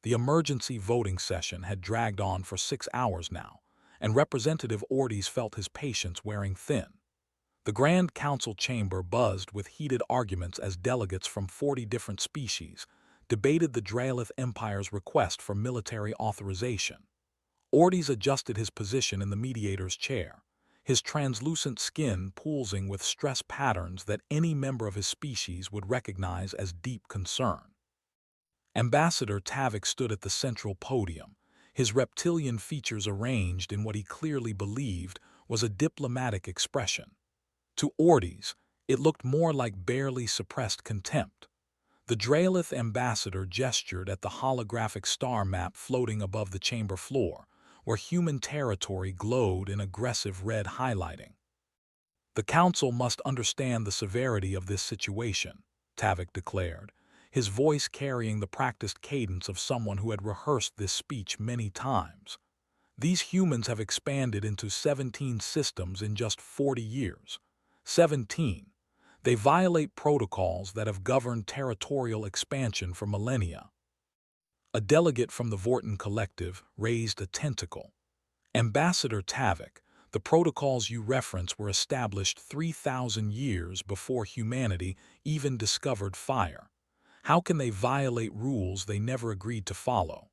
The emergency voting session had dragged on for 6 hours now, and Representative Ortiz felt his patience wearing thin. The Grand Council chamber buzzed with heated arguments as delegates from 40 different species debated the Drailith Empire's request for military authorization. Ortiz adjusted his position in the mediator's chair, his translucent skin pulsing with stress patterns that any member of his species would recognize as deep concern. Ambassador Tavik stood at the central podium, his reptilian features arranged in what he clearly believed was a diplomatic expression. To Ortiz, it looked more like barely suppressed contempt. The Drailith ambassador gestured at the holographic star map floating above the chamber floor, where human territory glowed in aggressive red highlighting. "The council must understand the severity of this situation," Tavik declared, his voice carrying the practiced cadence of someone who had rehearsed this speech many times. "These humans have expanded into 17 systems in just 40 years. 17. They violate protocols that have governed territorial expansion for millennia." A delegate from the Vorton Collective raised a tentacle. "Ambassador Tavik, the protocols you reference were established 3,000 years before humanity even discovered fire. How can they violate rules they never agreed to follow?"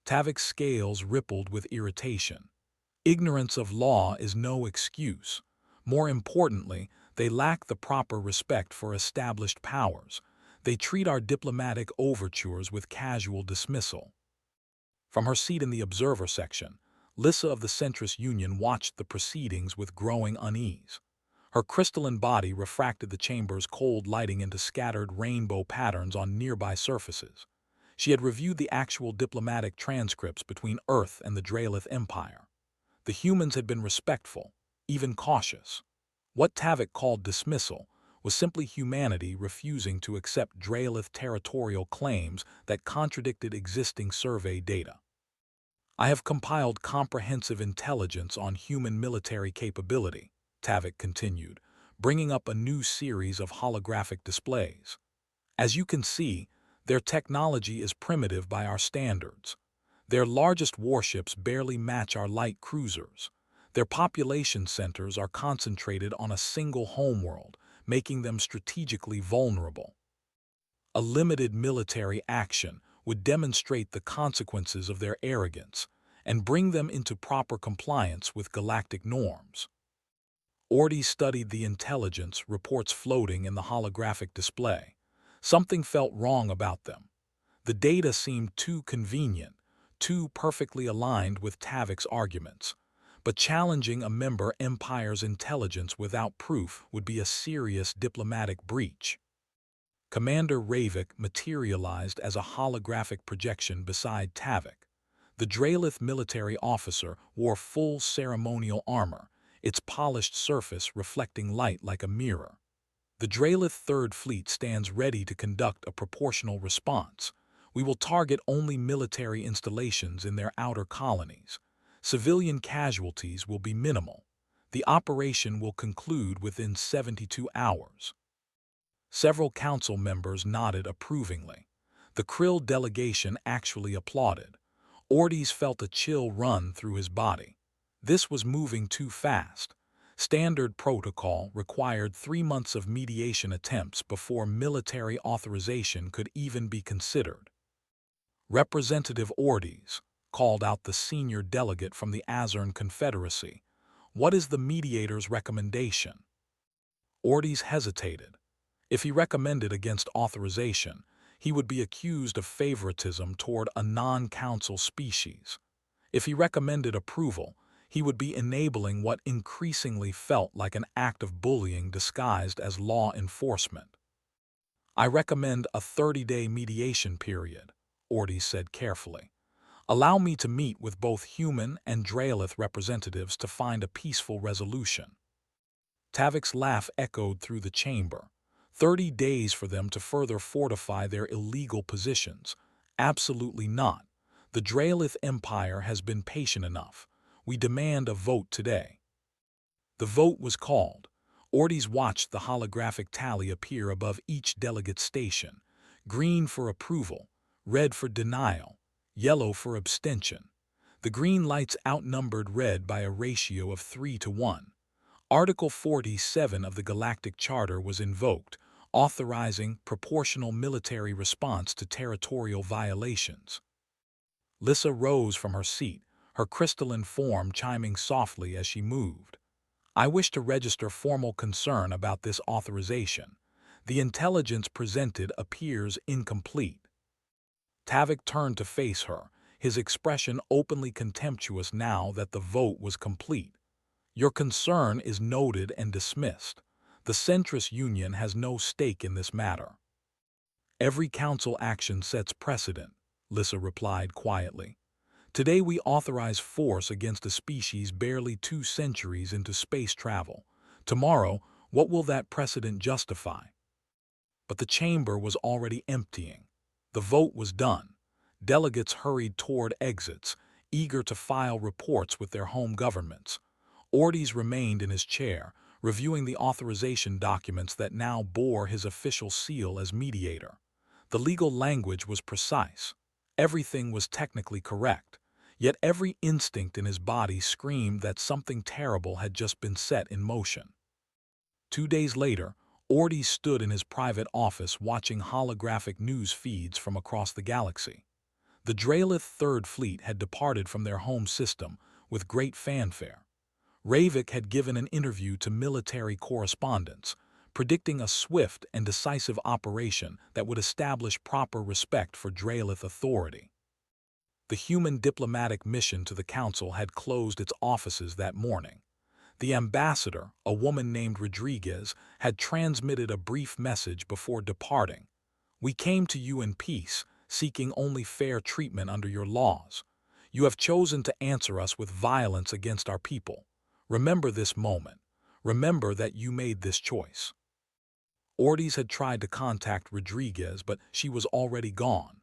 Tavik's scales rippled with irritation. Ignorance of law is no excuse. More importantly, they lack the proper respect for established powers. They treat our diplomatic overtures with casual dismissal. From her seat in the observer section, Lissa of the Centrist Union watched the proceedings with growing unease. Her crystalline body refracted the chamber's cold lighting into scattered rainbow patterns on nearby surfaces. She had reviewed the actual diplomatic transcripts between Earth and the Drailith Empire. The humans had been respectful, even cautious. What Tavik called dismissal was simply humanity refusing to accept Drailith territorial claims that contradicted existing survey data. "I have compiled comprehensive intelligence on human military capability," Tavik continued, bringing up a new series of holographic displays. "As you can see, their technology is primitive by our standards. Their largest warships barely match our light cruisers. Their population centers are concentrated on a single homeworld, making them strategically vulnerable. A limited military action would demonstrate the consequences of their arrogance and bring them into proper compliance with galactic norms." Ortiz studied the intelligence reports floating in the holographic display. Something felt wrong about them. The data seemed too convenient, too perfectly aligned with Tavik's arguments. But challenging a member empire's intelligence without proof would be a serious diplomatic breach. Commander Ravik materialized as a holographic projection beside Tavik. The Drailith military officer wore full ceremonial armor, its polished surface reflecting light like a mirror. "The Drailith Third Fleet stands ready to conduct a proportional response. We will target only military installations in their outer colonies. Civilian casualties will be minimal. The operation will conclude within 72 hours. Several council members nodded approvingly. The Krill delegation actually applauded. Ortiz felt a chill run through his body. This was moving too fast. Standard protocol required 3 months of mediation attempts before military authorization could even be considered. "Representative Ortiz," called out the senior delegate from the Azern Confederacy, "what is the mediator's recommendation?" Ortiz hesitated. If he recommended against authorization, he would be accused of favoritism toward a non-council species. If he recommended approval, he would be enabling what increasingly felt like an act of bullying disguised as law enforcement. "I recommend a 30-day mediation period," Ortiz said carefully. "Allow me to meet with both human and Drailith representatives to find a peaceful resolution." Tavik's laugh echoed through the chamber. 30 days for them to further fortify their illegal positions. Absolutely not. The Drailith Empire has been patient enough. We demand a vote today. The vote was called. Ortiz watched the holographic tally appear above each delegate's station. Green for approval, red for denial, yellow for abstention. The green lights outnumbered red by a ratio of 3-1. Article 47 of the Galactic Charter was invoked, authorizing proportional military response to territorial violations. Lissa rose from her seat, her crystalline form chiming softly as she moved. I wish to register formal concern about this authorization. The intelligence presented appears incomplete. Tavik turned to face her, his expression openly contemptuous now that the vote was complete. Your concern is noted and dismissed. The Centrist Union has no stake in this matter. Every council action sets precedent, Lissa replied quietly. Today we authorize force against a species barely 2 centuries into space travel. Tomorrow, what will that precedent justify? But the chamber was already emptying. The vote was done. Delegates hurried toward exits, eager to file reports with their home governments. Ortiz remained in his chair, reviewing the authorization documents that now bore his official seal as mediator. The legal language was precise. Everything was technically correct. Yet every instinct in his body screamed that something terrible had just been set in motion. 2 days later, Ortiz stood in his private office watching holographic news feeds from across the galaxy. The Drailith Third Fleet had departed from their home system with great fanfare. Ravik had given an interview to military correspondents, predicting a swift and decisive operation that would establish proper respect for Drailith authority. The human diplomatic mission to the Council had closed its offices that morning. The ambassador, a woman named Rodriguez, had transmitted a brief message before departing. We came to you in peace, seeking only fair treatment under your laws. You have chosen to answer us with violence against our people. Remember this moment. Remember that you made this choice. Ortiz had tried to contact Rodriguez, but she was already gone.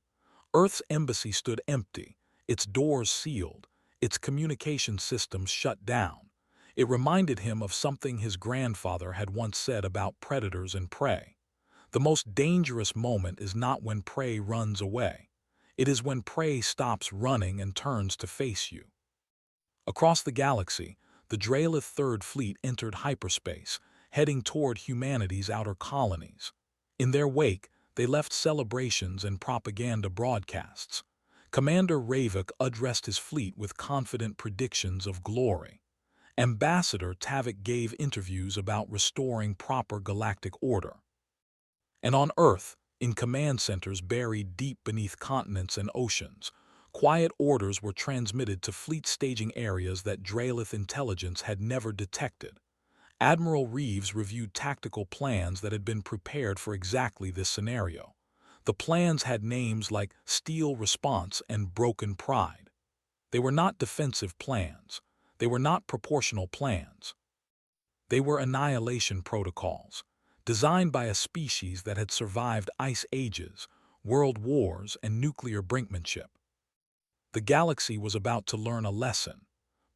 Earth's embassy stood empty, its doors sealed, its communication systems shut down. It reminded him of something his grandfather had once said about predators and prey. The most dangerous moment is not when prey runs away. It is when prey stops running and turns to face you. Across the galaxy, the Drailith Third Fleet entered hyperspace, heading toward humanity's outer colonies. In their wake, they left celebrations and propaganda broadcasts. Commander Ravik addressed his fleet with confident predictions of glory. Ambassador Tavik gave interviews about restoring proper galactic order. And on Earth, in command centers buried deep beneath continents and oceans, quiet orders were transmitted to fleet staging areas that Drailith intelligence had never detected. Admiral Reeves reviewed tactical plans that had been prepared for exactly this scenario. The plans had names like Steel Response and Broken Pride. They were not defensive plans. They were not proportional plans. They were annihilation protocols, designed by a species that had survived ice ages, world wars, and nuclear brinkmanship. The galaxy was about to learn a lesson.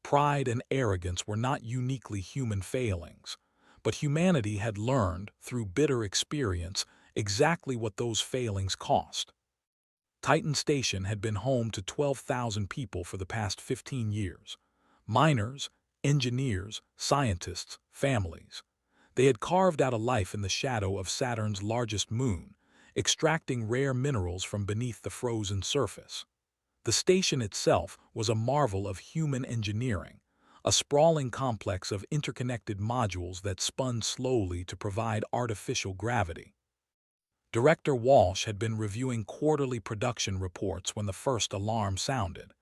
Pride and arrogance were not uniquely human failings, but humanity had learned, through bitter experience, exactly what those failings cost. Titan Station had been home to 12,000 people for the past 15 years. Miners, engineers, scientists, families. They had carved out a life in the shadow of Saturn's largest moon, extracting rare minerals from beneath the frozen surface. The station itself was a marvel of human engineering, a sprawling complex of interconnected modules that spun slowly to provide artificial gravity. Director Walsh had been reviewing quarterly production reports when the first alarm sounded.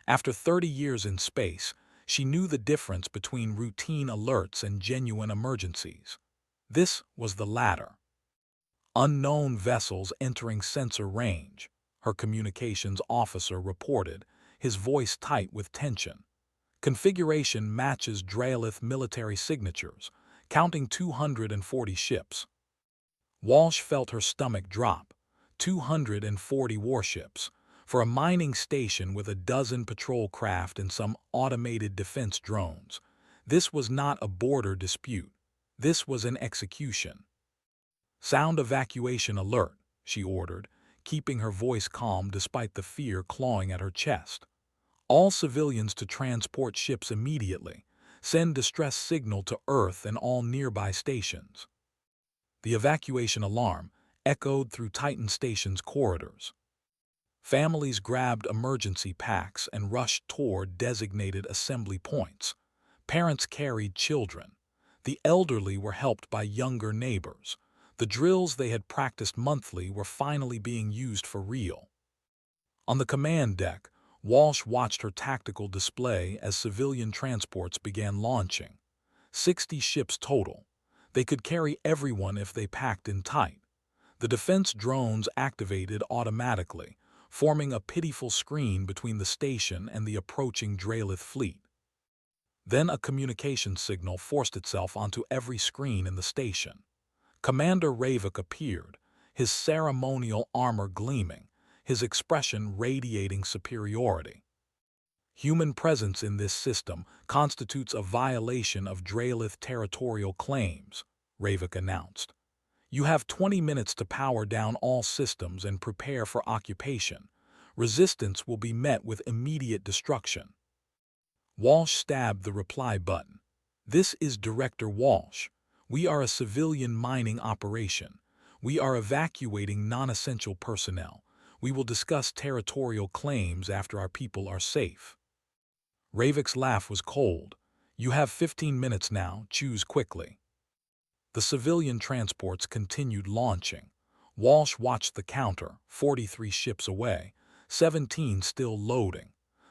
After 30 years in space, she knew the difference between routine alerts and genuine emergencies. This was the latter. Unknown vessels entering sensor range, her communications officer reported, his voice tight with tension. Configuration matches Drailith military signatures, counting 240 ships. Walsh felt her stomach drop. 240 warships. For a mining station with a dozen patrol craft and some automated defense drones. This was not a border dispute. This was an execution. Sound evacuation alert, she ordered. keeping her voice calm despite the fear clawing at her chest. All civilians to transport ships immediately. Send distress signal to Earth and all nearby stations. The evacuation alarm echoed through Titan Station's corridors. Families grabbed emergency packs and rushed toward designated assembly points. Parents carried children. The elderly were helped by younger neighbors. The drills they had practiced monthly were finally being used for real. On the command deck, Walsh watched her tactical display as civilian transports began launching. 60 ships total. They could carry everyone if they packed in tight. The defense drones activated automatically, forming a pitiful screen between the station and the approaching Drailith fleet. Then a communication signal forced itself onto every screen in the station. Commander Ravik appeared, his ceremonial armor gleaming, his expression radiating superiority. Human presence in this system constitutes a violation of Drailith territorial claims, Ravik announced. You have 20 minutes to power down all systems and prepare for occupation. Resistance will be met with immediate destruction. Walsh stabbed the reply button. This is Director Walsh. We are a civilian mining operation. We are evacuating non-essential personnel. We will discuss territorial claims after our people are safe. Ravik's laugh was cold. You have 15 minutes now. Choose quickly. The civilian transports continued launching. Walsh watched the counter, 43 ships away, 17 still loading.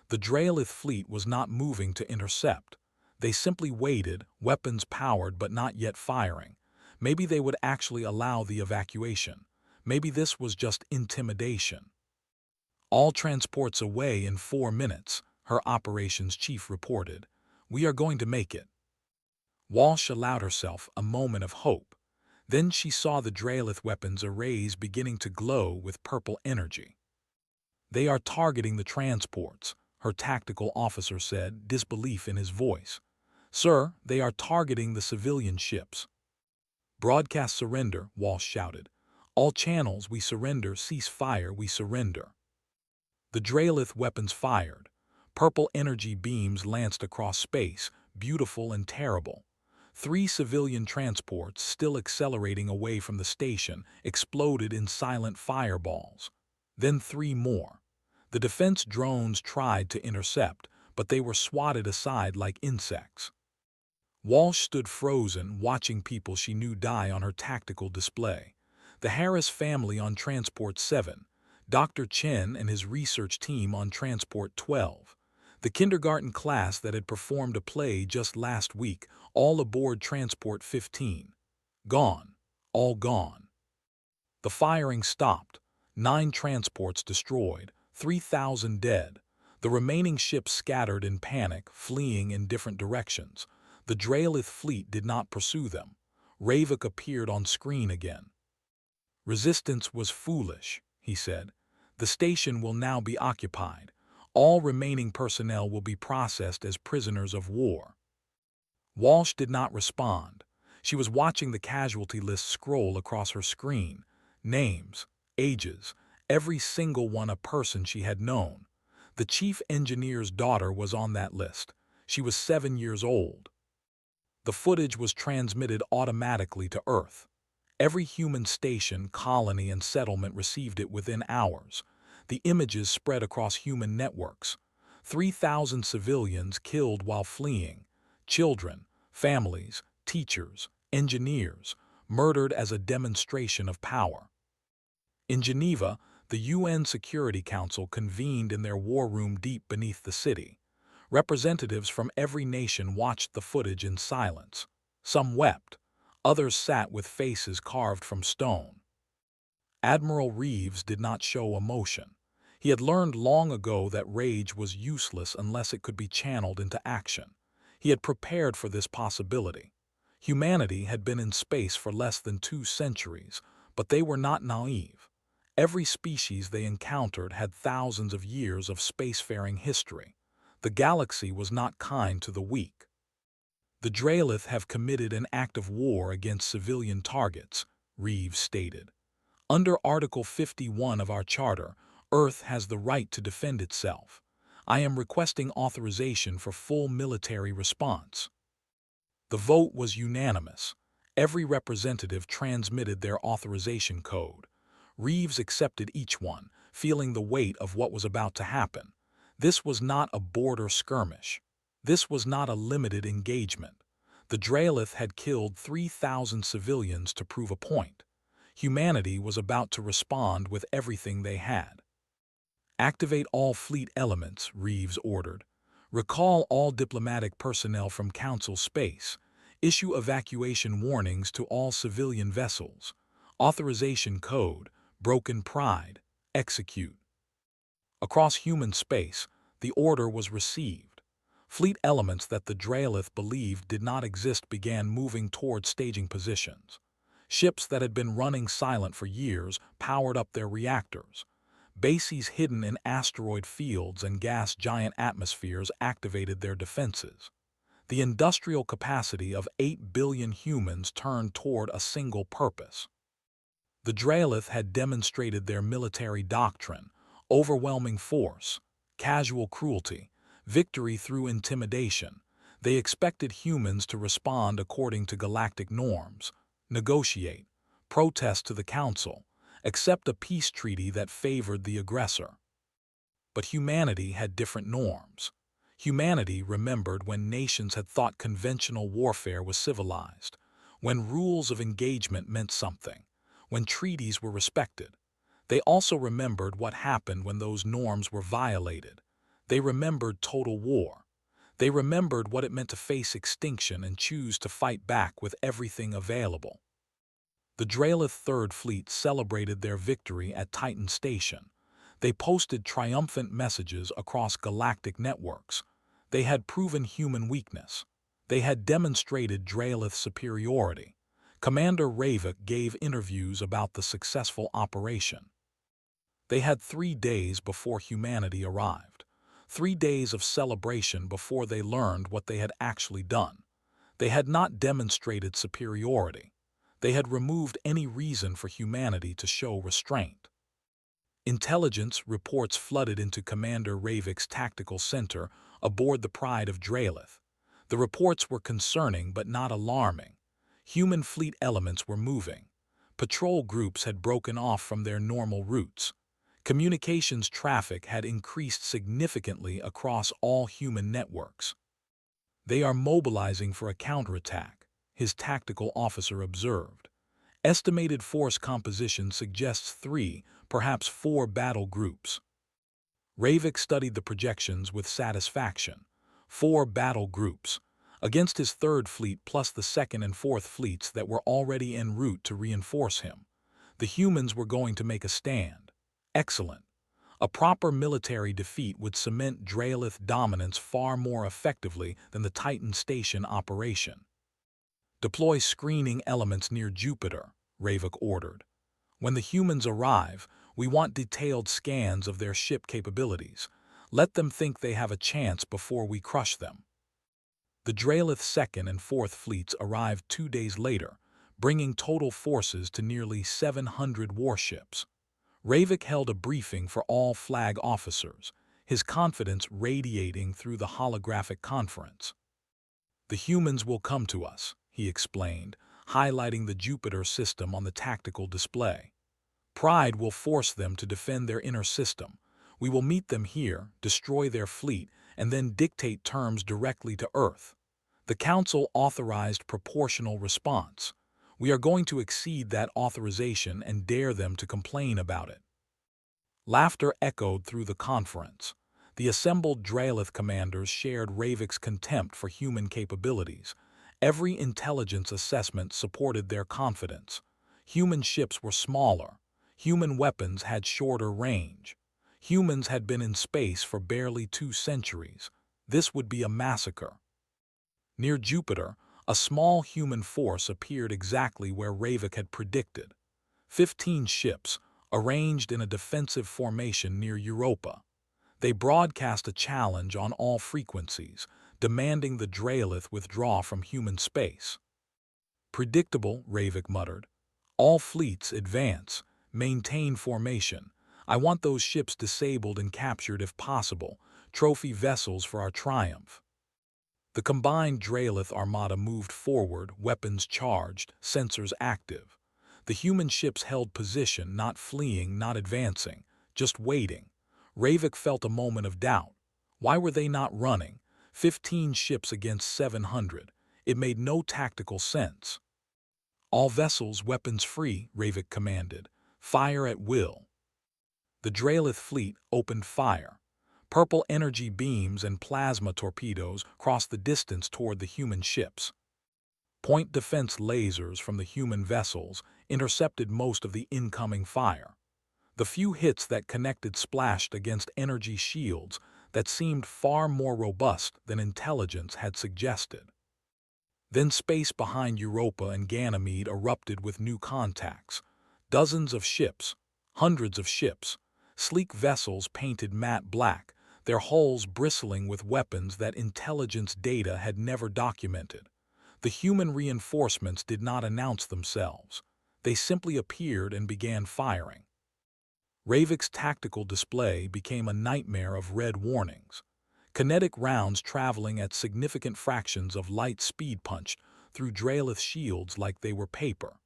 The Drailith fleet was not moving to intercept. They simply waited, weapons powered but not yet firing. Maybe they would actually allow the evacuation. Maybe this was just intimidation. All transports away in 4 minutes, her operations chief reported. We are going to make it. Walsh allowed herself a moment of hope. Then she saw the Drailith weapons arrays beginning to glow with purple energy. They are targeting the transports, her tactical officer said, disbelief in his voice. Sir, they are targeting the civilian ships. Broadcast surrender, Walsh shouted. All channels, we surrender. Cease fire, we surrender. The Drailith weapons fired. Purple energy beams lanced across space, beautiful and terrible. 3 civilian transports, still accelerating away from the station, exploded in silent fireballs. Then 3 more. The defense drones tried to intercept, but they were swatted aside like insects. Walsh stood frozen, watching people she knew die on her tactical display. The Harris family on Transport 7, Dr. Chen and his research team on Transport 12, the kindergarten class that had performed a play just last week, all aboard Transport 15. Gone. All gone. The firing stopped. 9 transports destroyed, 3,000 dead. The remaining ships scattered in panic, fleeing in different directions. The Drailith fleet did not pursue them. Ravik appeared on screen again. Resistance was foolish, he said. The station will now be occupied. All remaining personnel will be processed as prisoners of war. Walsh did not respond. She was watching the casualty list scroll across her screen. Names, ages, every single one a person she had known. The chief engineer's daughter was on that list. She was 7 years old. The footage was transmitted automatically to Earth. Every human station, colony, and settlement received it within hours. The images spread across human networks. 3,000 civilians killed while fleeing. Children, families, teachers, engineers, murdered as a demonstration of power. In Geneva, the UN Security Council convened in their war room deep beneath the city. Representatives from every nation watched the footage in silence. Some wept. Others sat with faces carved from stone. Admiral Reeves did not show emotion. He had learned long ago that rage was useless unless it could be channeled into action. He had prepared for this possibility. Humanity had been in space for less than 2 centuries, but they were not naive. Every species they encountered had thousands of years of spacefaring history. The galaxy was not kind to the weak. The Drailith have committed an act of war against civilian targets, Reeves stated. Under Article 51 of our Charter, Earth has the right to defend itself. I am requesting authorization for full military response." The vote was unanimous. Every representative transmitted their authorization code. Reeves accepted each one, feeling the weight of what was about to happen. This was not a border skirmish. This was not a limited engagement. The Drailith had killed 3,000 civilians to prove a point. Humanity was about to respond with everything they had. "Activate all fleet elements," Reeves ordered. "Recall all diplomatic personnel from Council space. Issue evacuation warnings to all civilian vessels. Authorization code, broken pride, execute." Across human space, the order was received. Fleet elements that the Drailith believed did not exist began moving toward staging positions. Ships that had been running silent for years powered up their reactors. Bases hidden in asteroid fields and gas giant atmospheres activated their defenses. The industrial capacity of 8 billion humans turned toward a single purpose. The Drailith had demonstrated their military doctrine: overwhelming force, casual cruelty, victory through intimidation. They expected humans to respond according to galactic norms, negotiate, protest to the Council, accept a peace treaty that favored the aggressor. But humanity had different norms. Humanity remembered when nations had thought conventional warfare was civilized, when rules of engagement meant something, when treaties were respected. They also remembered what happened when those norms were violated. They remembered total war. They remembered what it meant to face extinction and choose to fight back with everything available. The Drailith Third Fleet celebrated their victory at Titan Station. They posted triumphant messages across galactic networks. They had proven human weakness. They had demonstrated Drailith superiority. Commander Ravik gave interviews about the successful operation. They had 3 days before humanity arrived. 3 days of celebration before they learned what they had actually done. They had not demonstrated superiority. They had removed any reason for humanity to show restraint. Intelligence reports flooded into Commander Ravik's tactical center aboard the Pride of Drailith. The reports were concerning but not alarming. Human fleet elements were moving. Patrol groups had broken off from their normal routes. Communications traffic had increased significantly across all human networks. "They are mobilizing for a counterattack," his tactical officer observed. Estimated force composition suggests 3, perhaps 4 battle groups. Ravik studied the projections with satisfaction. 4 battle groups, against his Third Fleet plus the Second and Fourth Fleets that were already en route to reinforce him. The humans were going to make a stand. Excellent. A proper military defeat would cement Drailith dominance far more effectively than the Titan Station operation. "Deploy screening elements near Jupiter," Ravik ordered. "When the humans arrive, we want detailed scans of their ship capabilities. Let them think they have a chance before we crush them." The Drailith Second and Fourth Fleets arrived 2 days later, bringing total forces to nearly 700 warships. Ravik held a briefing for all flag officers, his confidence radiating through the holographic conference. "The humans will come to us," he explained, highlighting the Jupiter system on the tactical display. "Pride will force them to defend their inner system. We will meet them here, destroy their fleet, and then dictate terms directly to Earth. The Council authorized proportional response. We are going to exceed that authorization and dare them to complain about it." Laughter echoed through the conference. The assembled Drailith commanders shared Ravik's contempt for human capabilities. Every intelligence assessment supported their confidence. Human ships were smaller. Human weapons had shorter range. Humans had been in space for barely 2 centuries. This would be a massacre. Near Jupiter, a small human force appeared exactly where Ravik had predicted. 15 ships, arranged in a defensive formation near Europa. They broadcast a challenge on all frequencies, demanding the Drailith withdraw from human space. "Predictable," Ravik muttered. "All fleets advance. maintain formation. I want those ships disabled and captured if possible, trophy vessels for our triumph. The combined Drailith armada moved forward, weapons charged, sensors active. The human ships held position, not fleeing, not advancing, just waiting. Ravik felt a moment of doubt. Why were they not running? 15 ships against 700. It made no tactical sense. All vessels weapons free, Ravik commanded. Fire at will. The Drailith fleet opened fire. Purple energy beams and plasma torpedoes crossed the distance toward the human ships. Point defense lasers from the human vessels intercepted most of the incoming fire. The few hits that connected splashed against energy shields that seemed far more robust than intelligence had suggested. Then space behind Europa and Ganymede erupted with new contacts. Dozens of ships, hundreds of ships, sleek vessels painted matte black, their hulls bristling with weapons that intelligence data had never documented. The human reinforcements did not announce themselves. They simply appeared and began firing. Ravik's tactical display became a nightmare of red warnings. Kinetic rounds traveling at significant fractions of light speed punched through Drailith shields like they were paper.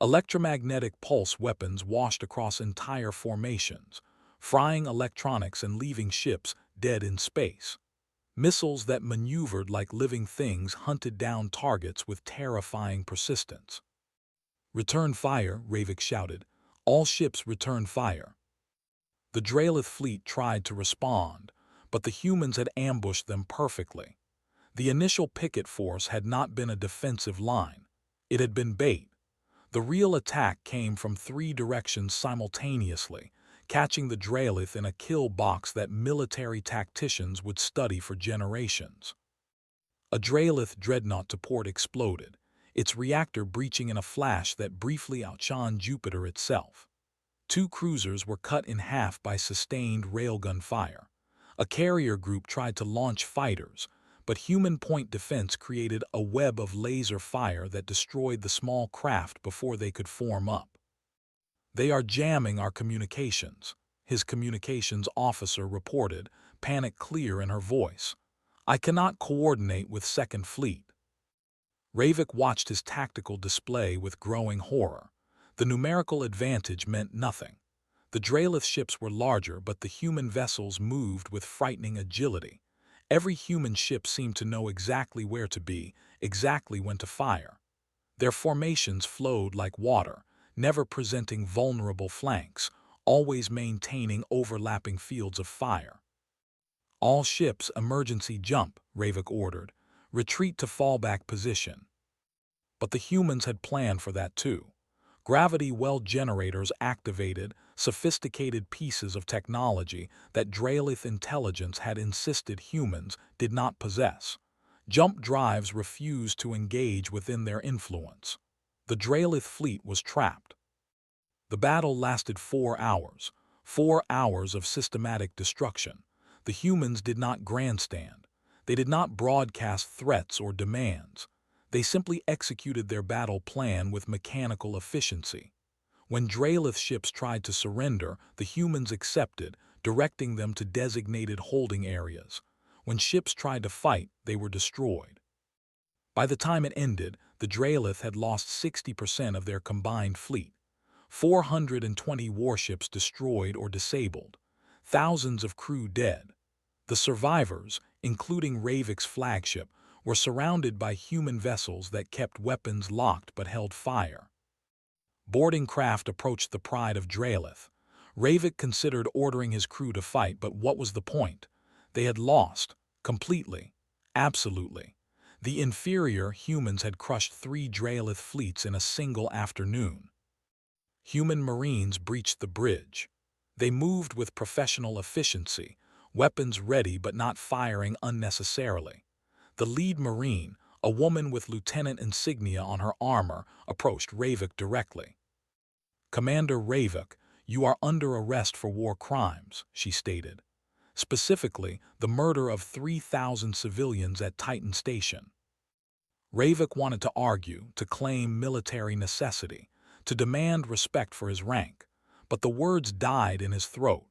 Electromagnetic pulse weapons washed across entire formations, frying electronics and leaving ships dead in space. Missiles that maneuvered like living things hunted down targets with terrifying persistence. "Return fire," Ravik shouted. "All ships return fire." The Drailith fleet tried to respond, but the humans had ambushed them perfectly. The initial picket force had not been a defensive line. It had been bait. The real attack came from 3 directions simultaneously, catching the Drailith in a kill box that military tacticians would study for generations. A Drailith dreadnought to port exploded, its reactor breaching in a flash that briefly outshone Jupiter itself. 2 cruisers were cut in half by sustained railgun fire. A carrier group tried to launch fighters, but human point defense created a web of laser fire that destroyed the small craft before they could form up. "They are jamming our communications," his communications officer reported, panic clear in her voice. "I cannot coordinate with Second Fleet." Ravik watched his tactical display with growing horror. The numerical advantage meant nothing. The Drailith ships were larger, but the human vessels moved with frightening agility. Every human ship seemed to know exactly where to be, exactly when to fire. Their formations flowed like water, never presenting vulnerable flanks, always maintaining overlapping fields of fire. "All ships emergency jump," Ravik ordered. "Retreat to fallback position." But the humans had planned for that too. Gravity well generators activated sophisticated pieces of technology that Drailith intelligence had insisted humans did not possess. Jump drives refused to engage within their influence. The Drailith fleet was trapped. The battle lasted 4 hours, 4 hours of systematic destruction. The humans did not grandstand. They did not broadcast threats or demands. They simply executed their battle plan with mechanical efficiency. When Drailith ships tried to surrender, the humans accepted, directing them to designated holding areas. When ships tried to fight, they were destroyed. By the time it ended, the Drailith had lost 60% of their combined fleet. 420 warships destroyed or disabled. Thousands of crew dead. The survivors, including Ravik's flagship, were surrounded by human vessels that kept weapons locked but held fire. Boarding craft approached the pride of Drailith. Ravik considered ordering his crew to fight, but what was the point? They had lost. Completely. Absolutely. The inferior humans had crushed 3 Drailith fleets in a single afternoon. Human marines breached the bridge. They moved with professional efficiency, weapons ready but not firing unnecessarily. The lead marine, a woman with lieutenant insignia on her armor, approached Ravik directly. "Commander Ravik, you are under arrest for war crimes," she stated. "Specifically, the murder of 3,000 civilians at Titan Station." Ravik wanted to argue, to claim military necessity, to demand respect for his rank. but the words died in his throat.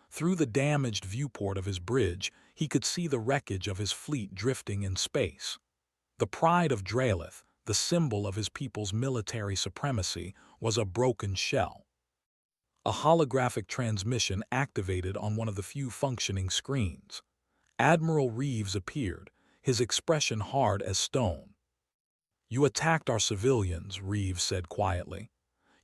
Through the damaged viewport of his bridge, he could see the wreckage of his fleet drifting in space. The pride of Drailith, the symbol of his people's military supremacy, was a broken shell. A holographic transmission activated on one of the few functioning screens. Admiral Reeves appeared, his expression hard as stone. "You attacked our civilians," Reeves said quietly.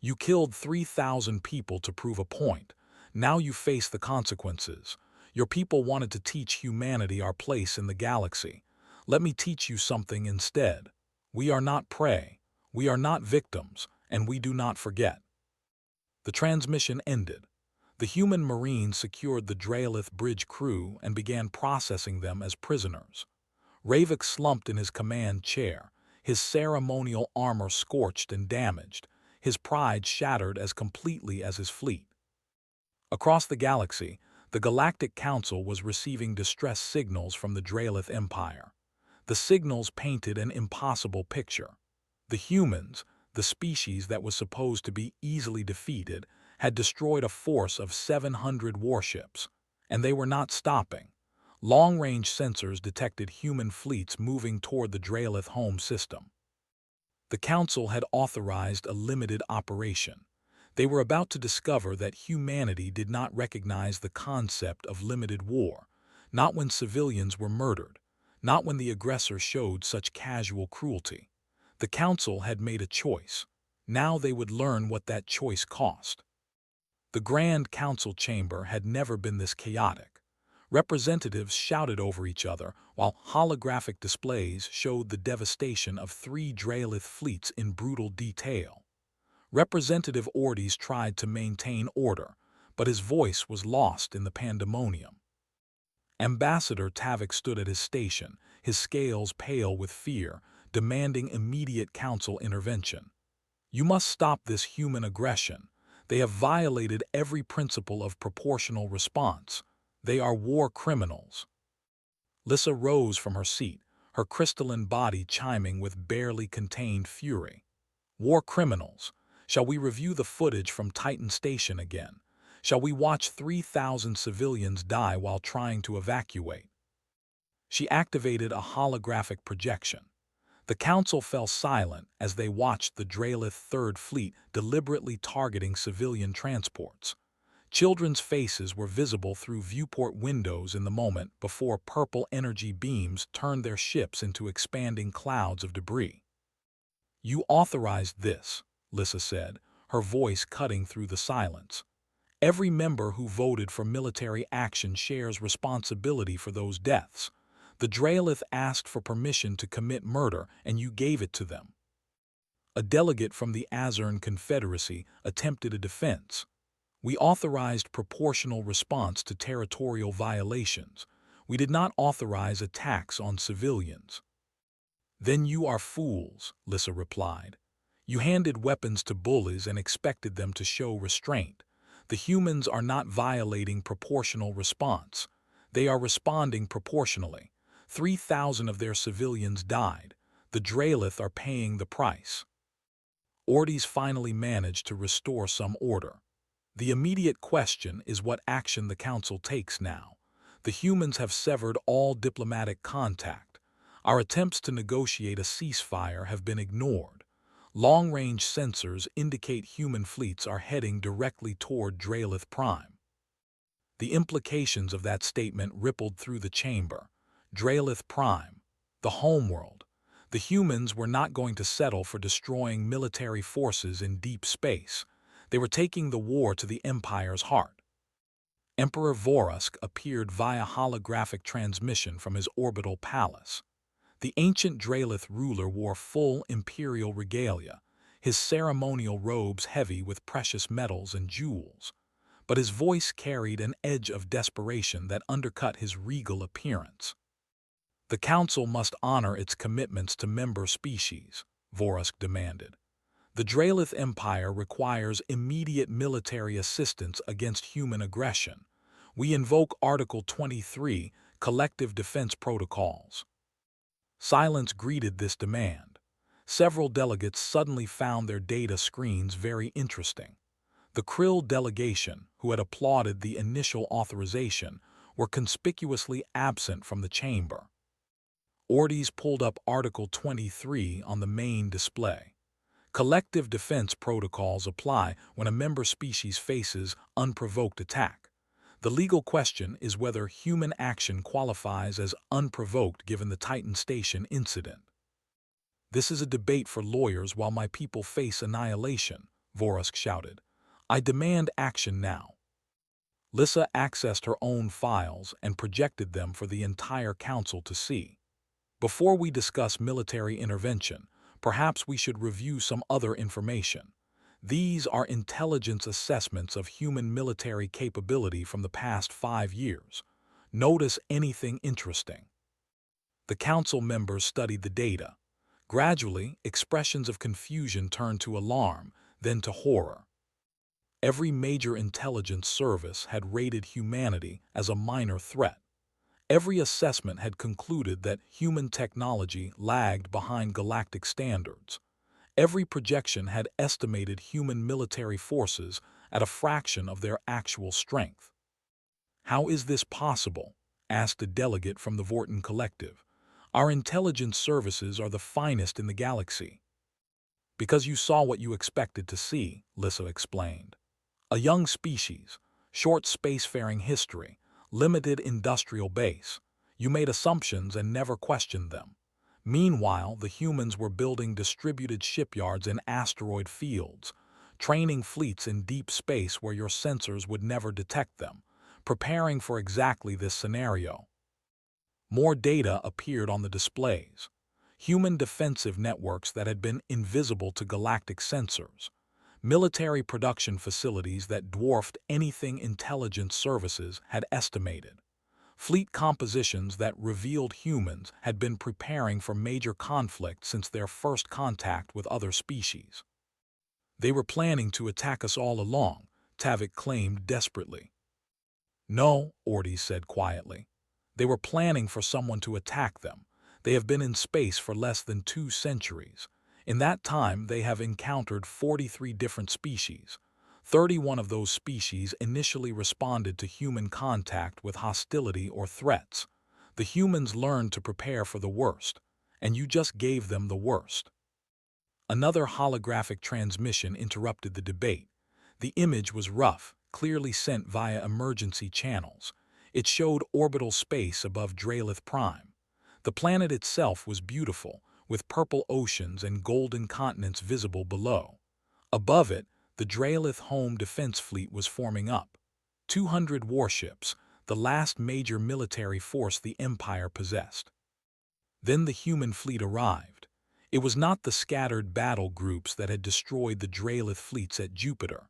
"You killed 3,000 people to prove a point. Now you face the consequences. Your people wanted to teach humanity our place in the galaxy. Let me teach you something instead. We are not prey, we are not victims, and we do not forget." The transmission ended. The human Marines secured the Drailith bridge crew and began processing them as prisoners. Ravik slumped in his command chair, his ceremonial armor scorched and damaged, his pride shattered as completely as his fleet. Across the galaxy, the Galactic Council was receiving distress signals from the Drailith Empire. The signals painted an impossible picture. The humans, the species that was supposed to be easily defeated, had destroyed a force of 700 warships, and they were not stopping. Long-range sensors detected human fleets moving toward the Drailith home system. The Council had authorized a limited operation. They were about to discover that humanity did not recognize the concept of limited war, not when civilians were murdered, not when the aggressor showed such casual cruelty. The Council had made a choice. Now they would learn what that choice cost. The Grand Council chamber had never been this chaotic. Representatives shouted over each other, while holographic displays showed the devastation of 3 Drailith fleets in brutal detail. Representative Ordes tried to maintain order, but his voice was lost in the pandemonium. Ambassador Tavik stood at his station, his scales pale with fear, demanding immediate council intervention. "You must stop this human aggression. They have violated every principle of proportional response. They are war criminals." Lissa rose from her seat, her crystalline body chiming with barely contained fury. "War criminals. Shall we review the footage from Titan Station again? Shall we watch 3,000 civilians die while trying to evacuate?" She activated a holographic projection. The Council fell silent as they watched the Drailith Third Fleet deliberately targeting civilian transports. Children's faces were visible through viewport windows in the moment before purple energy beams turned their ships into expanding clouds of debris. "You authorized this," Lissa said, her voice cutting through the silence. "Every member who voted for military action shares responsibility for those deaths. The Drailith asked for permission to commit murder, and you gave it to them." A delegate from the Azern Confederacy attempted a defense. "We authorized proportional response to territorial violations. We did not authorize attacks on civilians." "Then you are fools," Lissa replied. "You handed weapons to bullies and expected them to show restraint. The humans are not violating proportional response. They are responding proportionally. 3,000 of their civilians died. The Drailith are paying the price." Ordes finally managed to restore some order. "The immediate question is what action the Council takes now. The humans have severed all diplomatic contact. Our attempts to negotiate a ceasefire have been ignored. Long-range sensors indicate human fleets are heading directly toward Drailith Prime." The implications of that statement rippled through the chamber. Drailith Prime, the homeworld. The humans were not going to settle for destroying military forces in deep space. They were taking the war to the Empire's heart. Emperor Vorusk appeared via holographic transmission from his orbital palace. The ancient Drailith ruler wore full imperial regalia, his ceremonial robes heavy with precious metals and jewels. But his voice carried an edge of desperation that undercut his regal appearance. "The Council must honor its commitments to member species," Vorusk demanded. "The Drailith Empire requires immediate military assistance against human aggression. We invoke Article 23, Collective Defense Protocols." Silence greeted this demand. Several delegates suddenly found their data screens very interesting. The Krill delegation, who had applauded the initial authorization, were conspicuously absent from the chamber. Ortiz pulled up Article 23 on the main display. Collective defense protocols apply when a member species faces unprovoked attack. The legal question is whether human action qualifies as unprovoked given the Titan Station incident. "This is a debate for lawyers while my people face annihilation," Vorusk shouted. "I demand action now." Lissa accessed her own files and projected them for the entire council to see. "Before we discuss military intervention, perhaps we should review some other information. These are intelligence assessments of human military capability from the past 5 years. Notice anything interesting?" The council members studied the data. Gradually, expressions of confusion turned to alarm, then to horror. Every major intelligence service had rated humanity as a minor threat. Every assessment had concluded that human technology lagged behind galactic standards. Every projection had estimated human military forces at a fraction of their actual strength. "How is this possible?" asked a delegate from the Vorton Collective. "Our intelligence services are the finest in the galaxy." "Because you saw what you expected to see," Lissa explained. "A young species, short spacefaring history, limited industrial base. You made assumptions and never questioned them. Meanwhile, the humans were building distributed shipyards in asteroid fields, training fleets in deep space where your sensors would never detect them, preparing for exactly this scenario." More data appeared on the displays. Human defensive networks that had been invisible to galactic sensors. Military production facilities that dwarfed anything intelligence services had estimated. Fleet compositions that revealed humans had been preparing for major conflict since their first contact with other species. "They were planning to attack us all along," Tavik claimed desperately. "No," Ortiz said quietly. "They were planning for someone to attack them. They have been in space for less than 2 centuries. In that time, they have encountered 43 different species. 31 of those species initially responded to human contact with hostility or threats. The humans learned to prepare for the worst, and you just gave them the worst." Another holographic transmission interrupted the debate. The image was rough, clearly sent via emergency channels. It showed orbital space above Drailith Prime. The planet itself was beautiful, with purple oceans and golden continents visible below. Above it, the Drailith home defense fleet was forming up. 200 warships, the last major military force the Empire possessed. Then the human fleet arrived. It was not the scattered battle groups that had destroyed the Drailith fleets at Jupiter.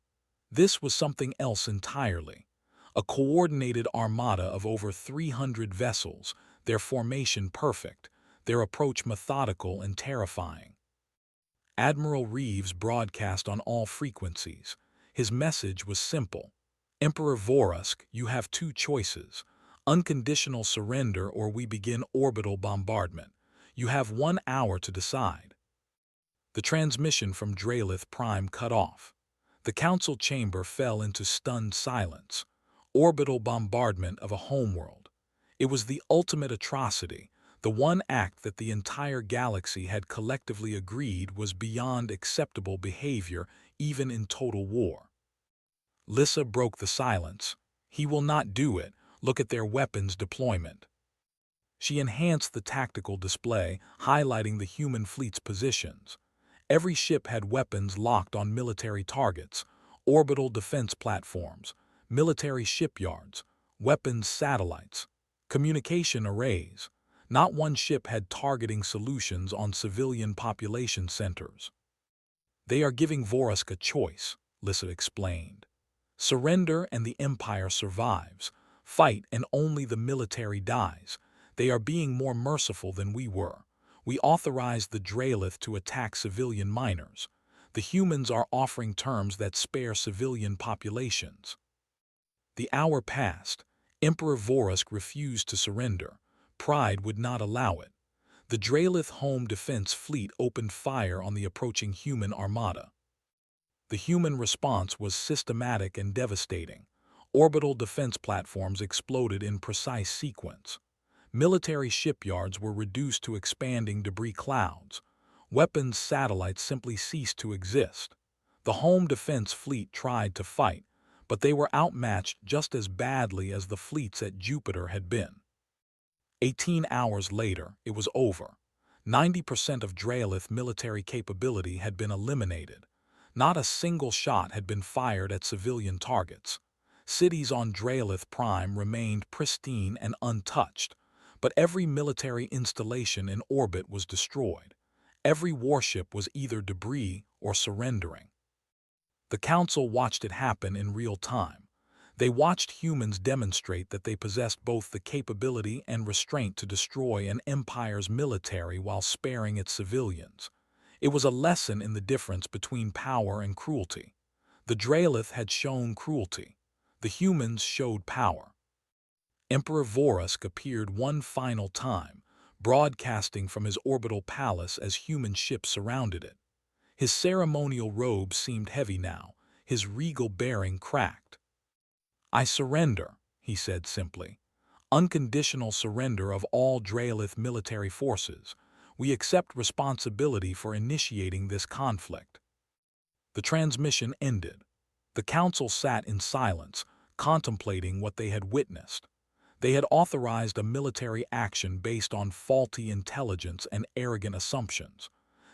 This was something else entirely. A coordinated armada of over 300 vessels, their formation perfect, their approach methodical and terrifying. Admiral Reeves broadcast on all frequencies. His message was simple. "Emperor Vorusk, you have 2 choices. Unconditional surrender or we begin orbital bombardment. You have 1 hour to decide." The transmission from Drailith Prime cut off. The council chamber fell into stunned silence. Orbital bombardment of a homeworld. It was the ultimate atrocity, the one act that the entire galaxy had collectively agreed was beyond acceptable behavior even in total war. Lissa broke the silence. "He will not do it. Look at their weapons deployment." She enhanced the tactical display, highlighting the human fleet's positions. Every ship had weapons locked on military targets, orbital defense platforms, military shipyards, weapons satellites, communication arrays. Not one ship had targeting solutions on civilian population centers. "They are giving Vorusk a choice," Lissa explained. "Surrender and the Empire survives. Fight and only the military dies. They are being more merciful than we were. We authorized the Drailith to attack civilian miners. The humans are offering terms that spare civilian populations." The hour passed. Emperor Vorusk refused to surrender. Pride would not allow it. The Drailith home defense fleet opened fire on the approaching human armada. The human response was systematic and devastating. Orbital defense platforms exploded in precise sequence. Military shipyards were reduced to expanding debris clouds. Weapons satellites simply ceased to exist. The home defense fleet tried to fight, but they were outmatched just as badly as the fleets at Jupiter had been. 18 hours later, it was over. 90% of Drailith military capability had been eliminated. Not a single shot had been fired at civilian targets. Cities on Drailith Prime remained pristine and untouched, but every military installation in orbit was destroyed. Every warship was either debris or surrendering. The Council watched it happen in real time. They watched humans demonstrate that they possessed both the capability and restraint to destroy an empire's military while sparing its civilians. It was a lesson in the difference between power and cruelty. The Drailith had shown cruelty. The humans showed power. Emperor Vorusk appeared one final time, broadcasting from his orbital palace as human ships surrounded it. His ceremonial robe seemed heavy now, his regal bearing cracked. "I surrender," he said simply. "Unconditional surrender of all Drailith military forces. We accept responsibility for initiating this conflict." The transmission ended. The Council sat in silence, contemplating what they had witnessed. They had authorized a military action based on faulty intelligence and arrogant assumptions.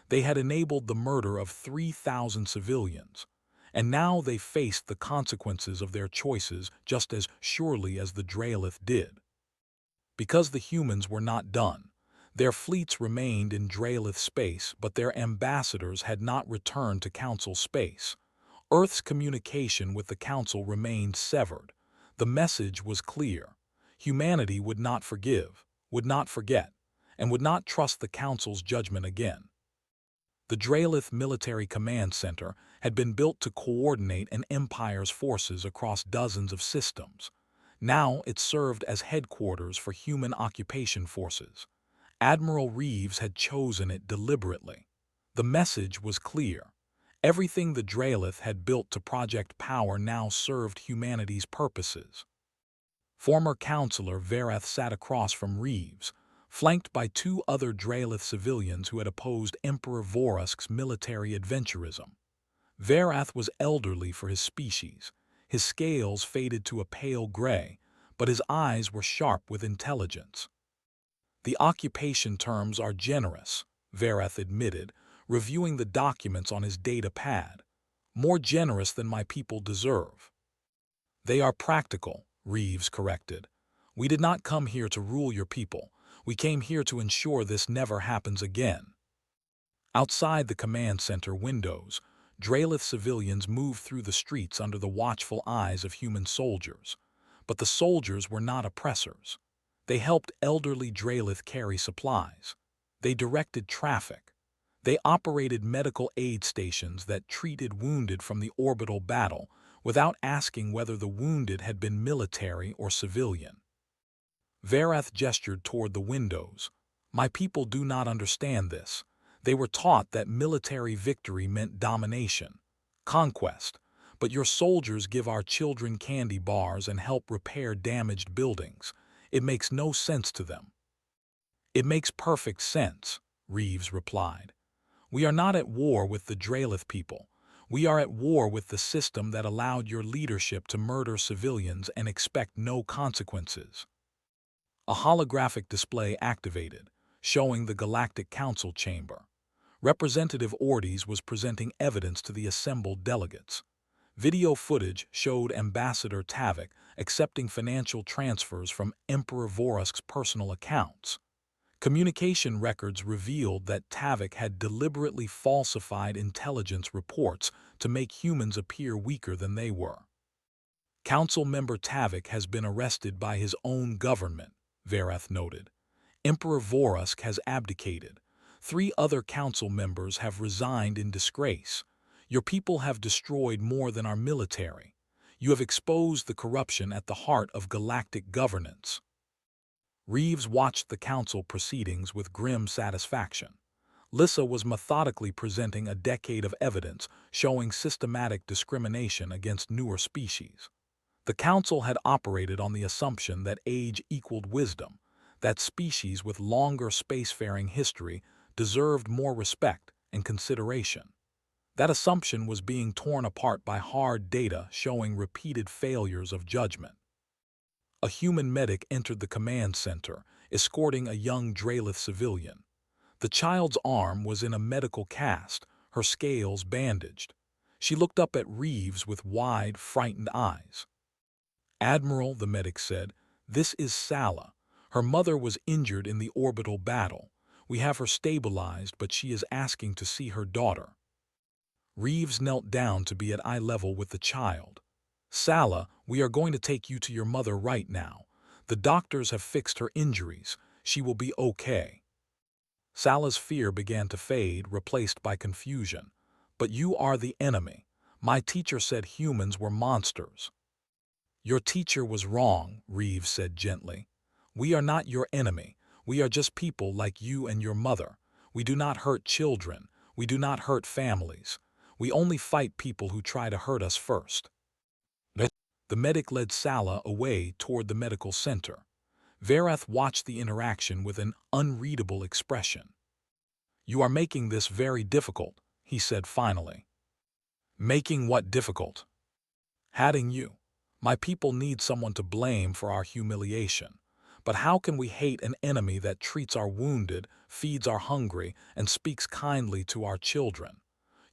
They had enabled the murder of 3,000 civilians, and now they faced the consequences of their choices just as surely as the Drailith did. Because the humans were not done, their fleets remained in Drailith space, but their ambassadors had not returned to Council space. Earth's communication with the Council remained severed. The message was clear. Humanity would not forgive, would not forget, and would not trust the Council's judgment again. The Drailith Military Command Center had been built to coordinate an empire's forces across dozens of systems. Now it served as headquarters for human occupation forces. Admiral Reeves had chosen it deliberately. The message was clear. Everything the Drailith had built to project power now served humanity's purposes. Former Counselor Verath sat across from Reeves, flanked by two other Drailith civilians who had opposed Emperor Vorusk's military adventurism. Verath was elderly for his species. His scales faded to a pale gray, but his eyes were sharp with intelligence. "The occupation terms are generous," Verath admitted, reviewing the documents on his data pad. "More generous than my people deserve." "They are practical," Reeves corrected. "We did not come here to rule your people. We came here to ensure this never happens again." Outside the command center windows, Drailith civilians moved through the streets under the watchful eyes of human soldiers. But the soldiers were not oppressors. They helped elderly Drailith carry supplies. They directed traffic. They operated medical aid stations that treated wounded from the orbital battle without asking whether the wounded had been military or civilian. Verath gestured toward the windows. "My people do not understand this. They were taught that military victory meant domination, conquest, but your soldiers give our children candy bars and help repair damaged buildings. It makes no sense to them." "It makes perfect sense," Reeves replied. "We are not at war with the Drailith people. We are at war with the system that allowed your leadership to murder civilians and expect no consequences." A holographic display activated, showing the Galactic Council chamber. Representative Ortiz was presenting evidence to the assembled delegates. Video footage showed Ambassador Tavik accepting financial transfers from Emperor Vorusk's personal accounts. Communication records revealed that Tavik had deliberately falsified intelligence reports to make humans appear weaker than they were. "Council member Tavik has been arrested by his own government," Verath noted. "Emperor Vorusk has abdicated. 3 other council members have resigned in disgrace. Your people have destroyed more than our military. You have exposed the corruption at the heart of galactic governance." Reeves watched the council proceedings with grim satisfaction. Lissa was methodically presenting a decade of evidence showing systematic discrimination against newer species. The Council had operated on the assumption that age equaled wisdom, that species with longer spacefaring history deserved more respect and consideration. That assumption was being torn apart by hard data showing repeated failures of judgment. A human medic entered the command center, escorting a young Drailith civilian. The child's arm was in a medical cast, her scales bandaged. She looked up at Reeves with wide, frightened eyes. "Admiral," the medic said, "this is Sala. Her mother was injured in the orbital battle. We have her stabilized, but she is asking to see her daughter." Reeves knelt down to be at eye level with the child. "Sala, we are going to take you to your mother right now. The doctors have fixed her injuries. She will be okay." Sala's fear began to fade, replaced by confusion. "But you are the enemy. My teacher said humans were monsters." "Your teacher was wrong," Reeves said gently. "We are not your enemy. We are just people like you and your mother. We do not hurt children. We do not hurt families. We only fight people who try to hurt us first." The medic led Sala away toward the medical center. Verath watched the interaction with an unreadable expression. "You are making this very difficult," he said finally. "Making what difficult?" "Hating you. My people need someone to blame for our humiliation. But how can we hate an enemy that treats our wounded, feeds our hungry, and speaks kindly to our children?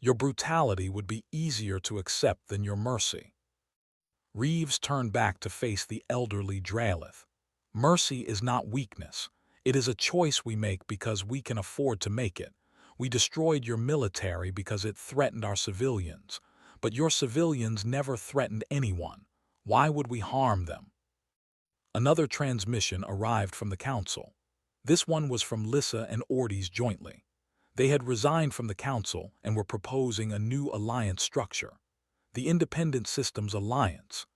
Your brutality would be easier to accept than your mercy." Reeves turned back to face the elderly Drailith. "Mercy is not weakness. It is a choice we make because we can afford to make it. We destroyed your military because it threatened our civilians. But your civilians never threatened anyone. Why would we harm them?" Another transmission arrived from the Council. This one was from Lissa and Ordes jointly. They had resigned from the Council and were proposing a new alliance structure. The Independent Systems Alliance,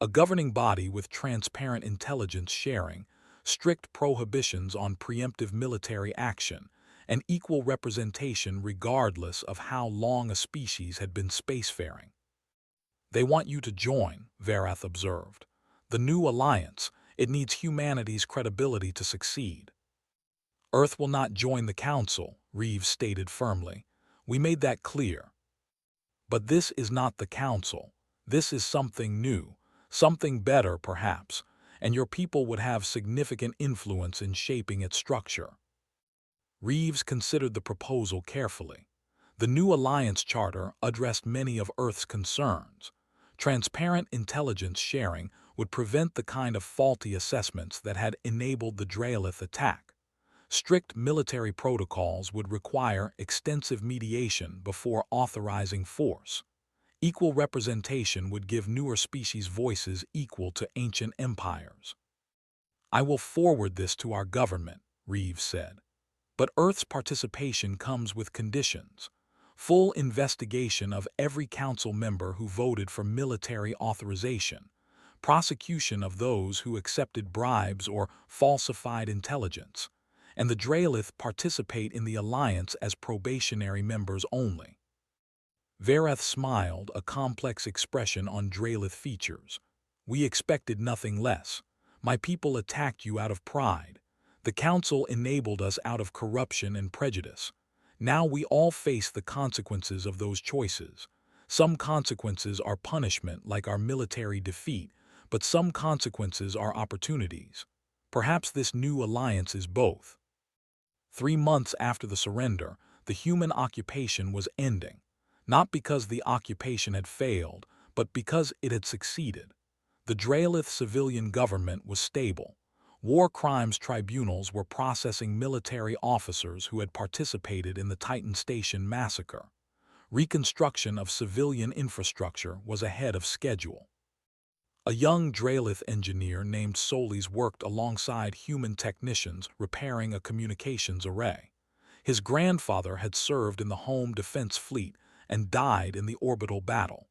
a governing body with transparent intelligence sharing, strict prohibitions on preemptive military action, and equal representation regardless of how long a species had been spacefaring. "They want you to join," Verath observed. "The new alliance, it needs humanity's credibility to succeed." "Earth will not join the Council," Reeves stated firmly. "We made that clear." "But this is not the Council. This is something new, something better perhaps, and your people would have significant influence in shaping its structure." Reeves considered the proposal carefully. The new alliance charter addressed many of Earth's concerns. Transparent intelligence sharing would prevent the kind of faulty assessments that had enabled the Drailith attack. Strict military protocols would require extensive mediation before authorizing force. Equal representation would give newer species voices equal to ancient empires. "I will forward this to our government," Reeves said. "But Earth's participation comes with conditions. Full investigation of every council member who voted for military authorization, prosecution of those who accepted bribes or falsified intelligence, and the Drailith participate in the alliance as probationary members only." Verath smiled, a complex expression on Drailith features. "We expected nothing less. My people attacked you out of pride. The Council enabled us out of corruption and prejudice. Now we all face the consequences of those choices. Some consequences are punishment, like our military defeat, but some consequences are opportunities. Perhaps this new alliance is both." 3 months after the surrender, the human occupation was ending, not because the occupation had failed, but because it had succeeded. The Drailith civilian government was stable. War crimes tribunals were processing military officers who had participated in the Titan Station massacre. Reconstruction of civilian infrastructure was ahead of schedule. A young Drailith engineer named Solis worked alongside human technicians repairing a communications array. His grandfather had served in the Home Defense Fleet and died in the orbital battle.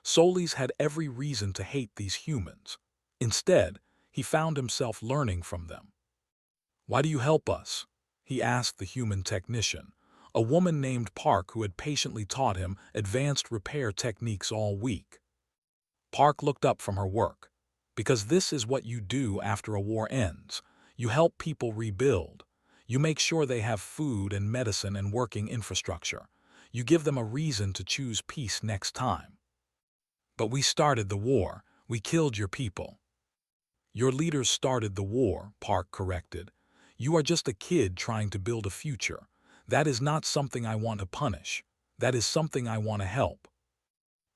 Solis had every reason to hate these humans. Instead, he found himself learning from them. "Why do you help us?" he asked the human technician, a woman named Park who had patiently taught him advanced repair techniques all week. Park looked up from her work. Because this is what you do after a war ends. You help people rebuild. You make sure they have food and medicine and working infrastructure. You give them a reason to choose peace next time. But we started the war. We killed your people. Your leaders started the war, Park corrected. You are just a kid trying to build a future. That is not something I want to punish. That is something I want to help.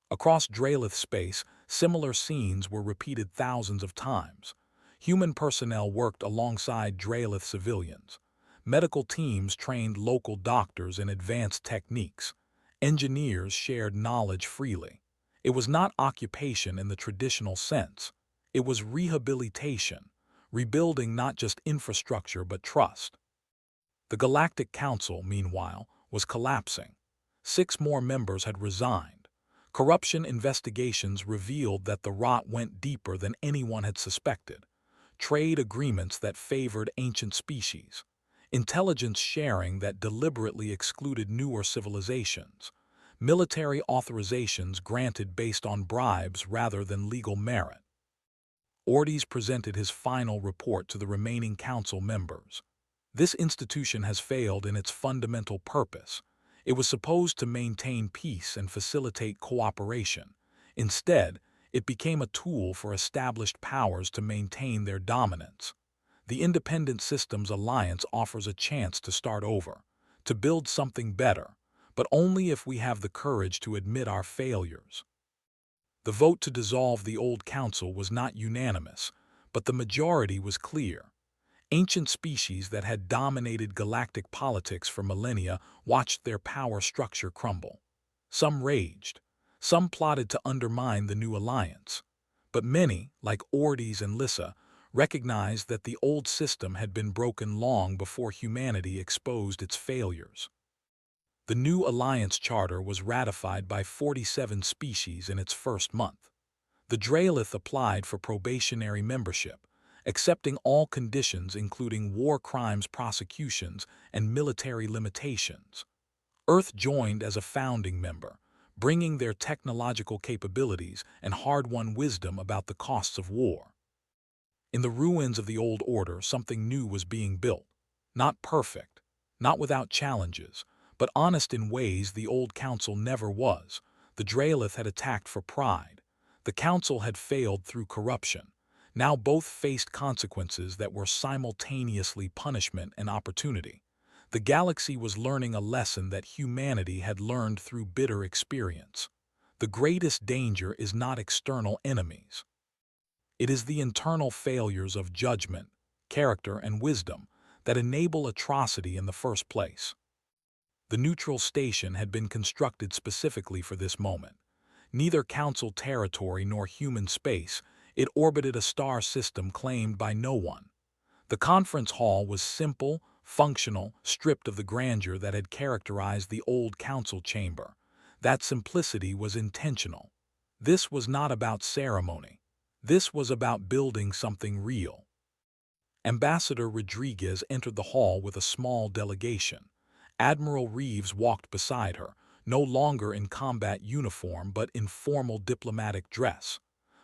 Across Drailith space, similar scenes were repeated thousands of times. Human personnel worked alongside Drailith civilians. Medical teams trained local doctors in advanced techniques. Engineers shared knowledge freely. It was not occupation in the traditional sense. It was rehabilitation, rebuilding not just infrastructure but trust. The Galactic Council, meanwhile, was collapsing. 6 more members had resigned. Corruption investigations revealed that the rot went deeper than anyone had suspected. Trade agreements that favored ancient species. Intelligence sharing that deliberately excluded newer civilizations. Military authorizations granted based on bribes rather than legal merit. Ortiz presented his final report to the remaining council members. This institution has failed in its fundamental purpose. It was supposed to maintain peace and facilitate cooperation. Instead, it became a tool for established powers to maintain their dominance. The Independent Systems Alliance offers a chance to start over, to build something better, but only if we have the courage to admit our failures. The vote to dissolve the old council was not unanimous, but the majority was clear. Ancient species that had dominated galactic politics for millennia watched their power structure crumble. Some raged. Some plotted to undermine the new alliance. But many, like Ortiz and Lissa, recognized that the old system had been broken long before humanity exposed its failures. The new alliance charter was ratified by 47 species in its first month. The Drailith applied for probationary membership, accepting all conditions including war crimes prosecutions and military limitations. Earth joined as a founding member, bringing their technological capabilities and hard-won wisdom about the costs of war. In the ruins of the old order, something new was being built. Not perfect, not without challenges, but honest in ways the old council never was. The Drailith had attacked for pride. The council had failed through corruption. Now both faced consequences that were simultaneously punishment and opportunity. The galaxy was learning a lesson that humanity had learned through bitter experience. The greatest danger is not external enemies. It is the internal failures of judgment, character, and wisdom that enable atrocity in the first place. The neutral station had been constructed specifically for this moment. Neither council territory nor human space, it orbited a star system claimed by no one. The conference hall was simple, functional, stripped of the grandeur that had characterized the old council chamber. That simplicity was intentional. This was not about ceremony. This was about building something real. Ambassador Rodriguez entered the hall with a small delegation. Admiral Reeves walked beside her, no longer in combat uniform but in formal diplomatic dress.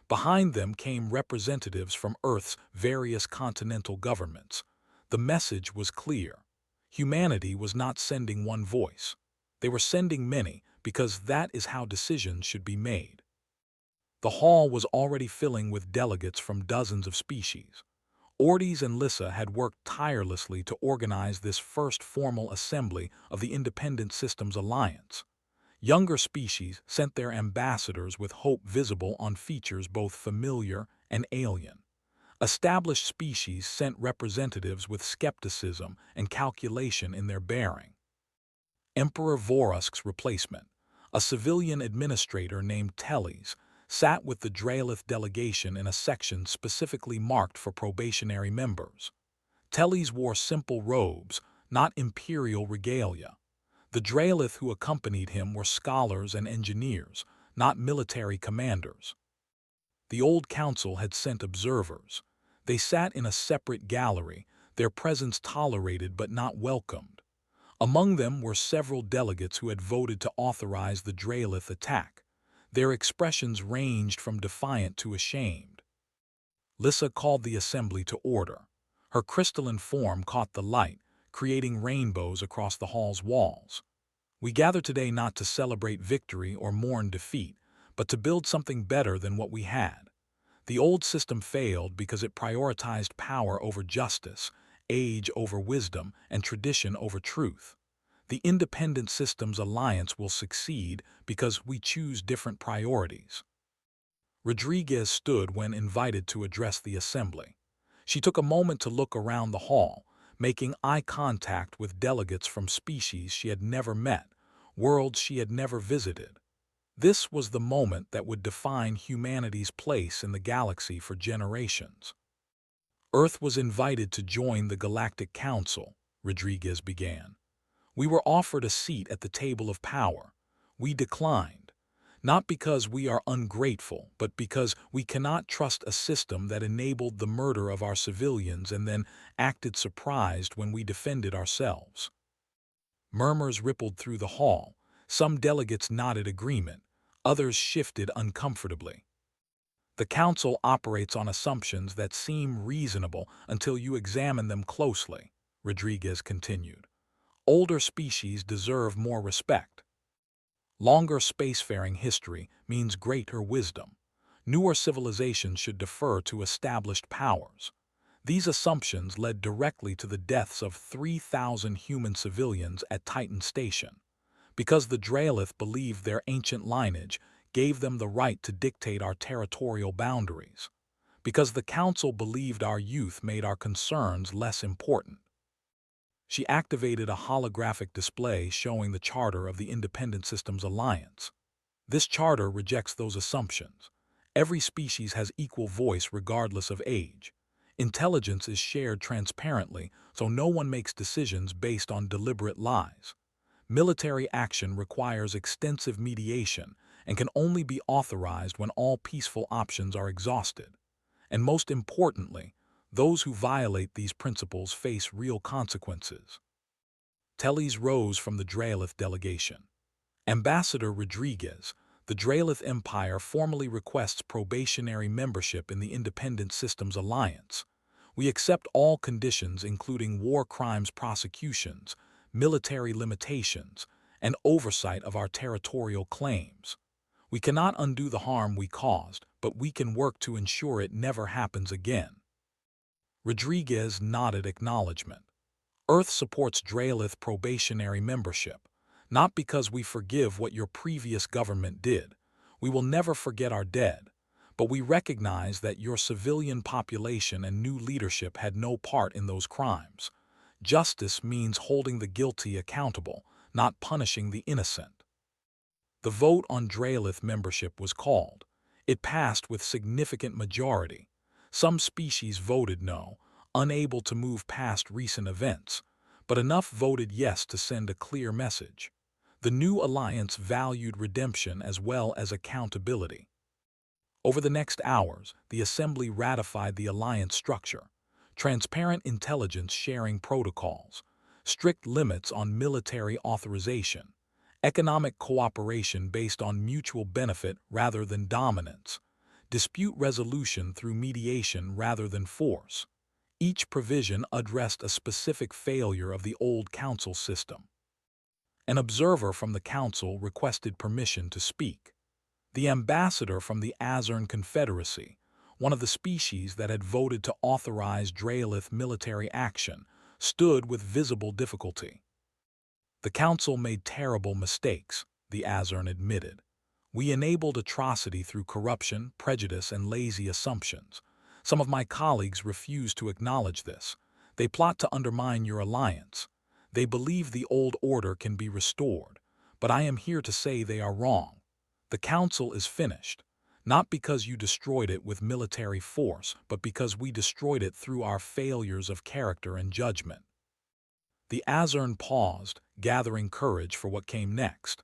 Behind them came representatives from Earth's various continental governments. The message was clear. Humanity was not sending one voice. They were sending many because that is how decisions should be made. The hall was already filling with delegates from dozens of species. Ortiz and Lissa had worked tirelessly to organize this first formal assembly of the Independent Systems Alliance. Younger species sent their ambassadors with hope visible on features both familiar and alien. Established species sent representatives with skepticism and calculation in their bearing. Emperor Vorusk's replacement, a civilian administrator named Teles, sat with the Drailith delegation in a section specifically marked for probationary members. Teles wore simple robes, not imperial regalia. The Drailith who accompanied him were scholars and engineers, not military commanders. The old council had sent observers. They sat in a separate gallery, their presence tolerated but not welcomed. Among them were several delegates who had voted to authorize the Drailith attack. Their expressions ranged from defiant to ashamed. Lissa called the assembly to order. Her crystalline form caught the light, creating rainbows across the hall's walls. We gather today not to celebrate victory or mourn defeat, but to build something better than what we had. The old system failed because it prioritized power over justice, age over wisdom, and tradition over truth. The Independent Systems Alliance will succeed because we choose different priorities. Rodriguez stood when invited to address the assembly. She took a moment to look around the hall, making eye contact with delegates from species she had never met, worlds she had never visited. This was the moment that would define humanity's place in the galaxy for generations. Earth was invited to join the Galactic Council, Rodriguez began. We were offered a seat at the table of power. We declined, not because we are ungrateful, but because we cannot trust a system that enabled the murder of our civilians and then acted surprised when we defended ourselves. Murmurs rippled through the hall. Some delegates nodded agreement, others shifted uncomfortably. The Council operates on assumptions that seem reasonable until you examine them closely, Rodriguez continued. Older species deserve more respect. Longer spacefaring history means greater wisdom. Newer civilizations should defer to established powers. These assumptions led directly to the deaths of 3,000 human civilians at Titan Station, because the Drailith believed their ancient lineage gave them the right to dictate our territorial boundaries, because the Council believed our youth made our concerns less important. She activated a holographic display showing the charter of the Independent Systems Alliance. This charter rejects those assumptions. Every species has equal voice regardless of age. Intelligence is shared transparently, so no one makes decisions based on deliberate lies. Military action requires extensive mediation and can only be authorized when all peaceful options are exhausted. And most importantly, those who violate these principles face real consequences. Tellys rose from the Drailith delegation. Ambassador Rodriguez, the Drailith Empire formally requests probationary membership in the Independent Systems Alliance. We accept all conditions including war crimes prosecutions, military limitations, and oversight of our territorial claims. We cannot undo the harm we caused, but we can work to ensure it never happens again. Rodriguez nodded acknowledgement. Earth supports Drailith probationary membership, not because we forgive what your previous government did. We will never forget our dead, but we recognize that your civilian population and new leadership had no part in those crimes. Justice means holding the guilty accountable, not punishing the innocent. The vote on Drailith membership was called. It passed with significant majority. Some species voted no, unable to move past recent events, but enough voted yes to send a clear message. The new alliance valued redemption as well as accountability. Over the next hours, the Assembly ratified the alliance structure, transparent intelligence sharing protocols, strict limits on military authorization, economic cooperation based on mutual benefit rather than dominance, dispute resolution through mediation rather than force. Each provision addressed a specific failure of the old council system. An observer from the council requested permission to speak. The ambassador from the Azern Confederacy, one of the species that had voted to authorize Drailith military action, stood with visible difficulty. The council made terrible mistakes, the Azern admitted. We enabled atrocity through corruption, prejudice, and lazy assumptions. Some of my colleagues refuse to acknowledge this. They plot to undermine your alliance. They believe the old order can be restored, but I am here to say they are wrong. The council is finished, not because you destroyed it with military force, but because we destroyed it through our failures of character and judgment. The Azern paused, gathering courage for what came next.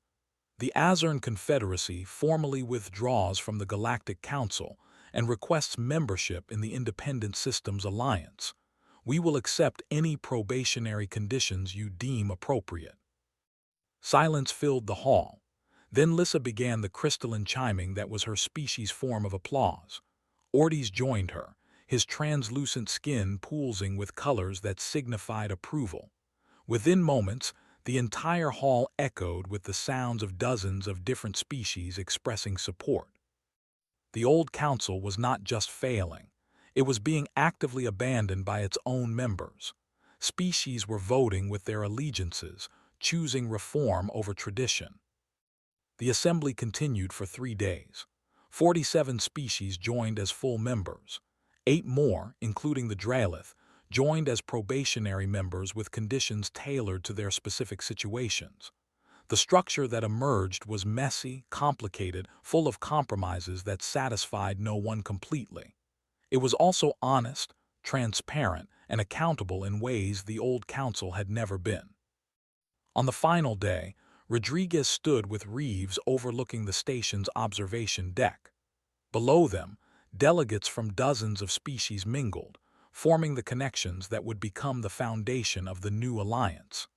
The Azern Confederacy formally withdraws from the Galactic Council and requests membership in the Independent Systems Alliance. We will accept any probationary conditions you deem appropriate." Silence filled the hall. Then Lissa began the crystalline chiming that was her species' form of applause. Ortiz joined her, his translucent skin pulsing with colors that signified approval. Within moments, the entire hall echoed with the sounds of dozens of different species expressing support. The old council was not just failing. It was being actively abandoned by its own members. Species were voting with their allegiances, choosing reform over tradition. The assembly continued for 3 days. 47 species joined as full members. 8 more, including the Drailith, joined as probationary members with conditions tailored to their specific situations. The structure that emerged was messy, complicated, full of compromises that satisfied no one completely. It was also honest, transparent, and accountable in ways the old council had never been. On the final day, Rodriguez stood with Reeves overlooking the station's observation deck. Below them, delegates from dozens of species mingled, forming the connections that would become the foundation of the new alliance.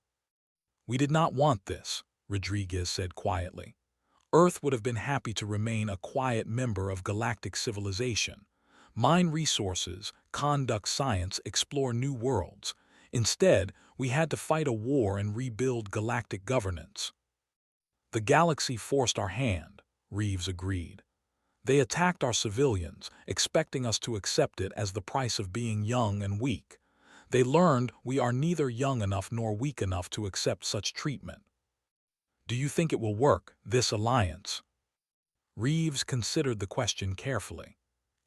"We did not want this," Rodriguez said quietly. "Earth would have been happy to remain a quiet member of galactic civilization. Mine resources, conduct science, explore new worlds. Instead, we had to fight a war and rebuild galactic governance." "The galaxy forced our hand," Reeves agreed. "They attacked our civilians, expecting us to accept it as the price of being young and weak. They learned we are neither young enough nor weak enough to accept such treatment." "Do you think it will work, this alliance?" Reeves considered the question carefully.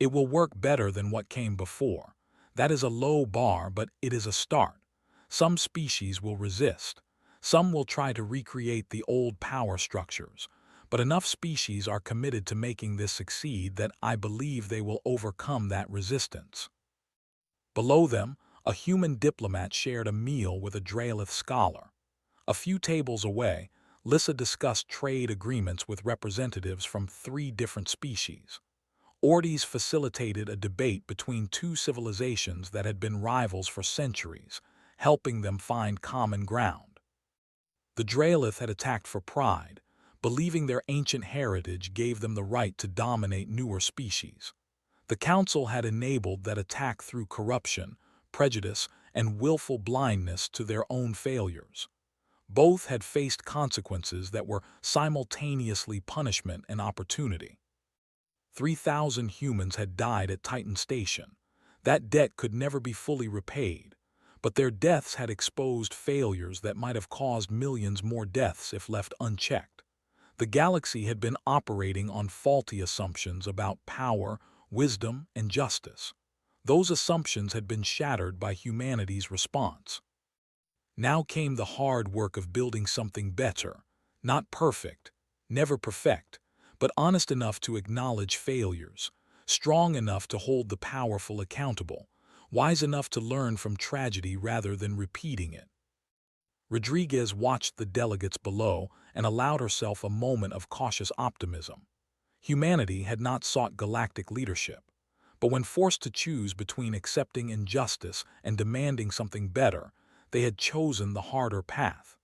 "It will work better than what came before. That is a low bar, but it is a start. Some species will resist. Some will try to recreate the old power structures. But enough species are committed to making this succeed that I believe they will overcome that resistance." Below them, a human diplomat shared a meal with a Drailith scholar. A few tables away, Lissa discussed trade agreements with representatives from 3 different species. Ortiz facilitated a debate between 2 civilizations that had been rivals for centuries, helping them find common ground. The Drailith had attacked for pride, believing their ancient heritage gave them the right to dominate newer species. The Council had enabled that attack through corruption, prejudice, and willful blindness to their own failures. Both had faced consequences that were simultaneously punishment and opportunity. 3,000 humans had died at Titan Station. That debt could never be fully repaid, but their deaths had exposed failures that might have caused millions more deaths if left unchecked. The galaxy had been operating on faulty assumptions about power, wisdom, and justice. Those assumptions had been shattered by humanity's response. Now came the hard work of building something better, not perfect, never perfect, but honest enough to acknowledge failures, strong enough to hold the powerful accountable, wise enough to learn from tragedy rather than repeating it. Rodriguez watched the delegates below and allowed herself a moment of cautious optimism. Humanity had not sought galactic leadership, but when forced to choose between accepting injustice and demanding something better, they had chosen the harder path.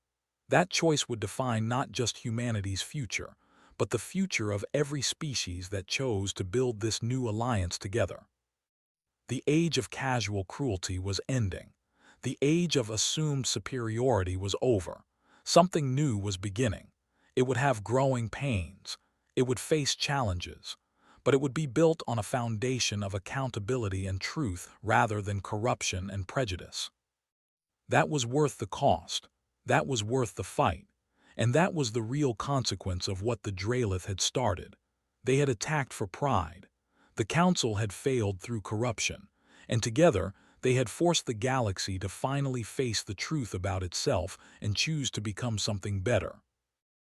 That choice would define not just humanity's future, but the future of every species that chose to build this new alliance together. The age of casual cruelty was ending. The age of assumed superiority was over. Something new was beginning. It would have growing pains. It would face challenges. But it would be built on a foundation of accountability and truth rather than corruption and prejudice. That was worth the cost. That was worth the fight. And that was the real consequence of what the Drailith had started. They had attacked for pride. The Council had failed through corruption. And together, they had forced the galaxy to finally face the truth about itself and choose to become something better.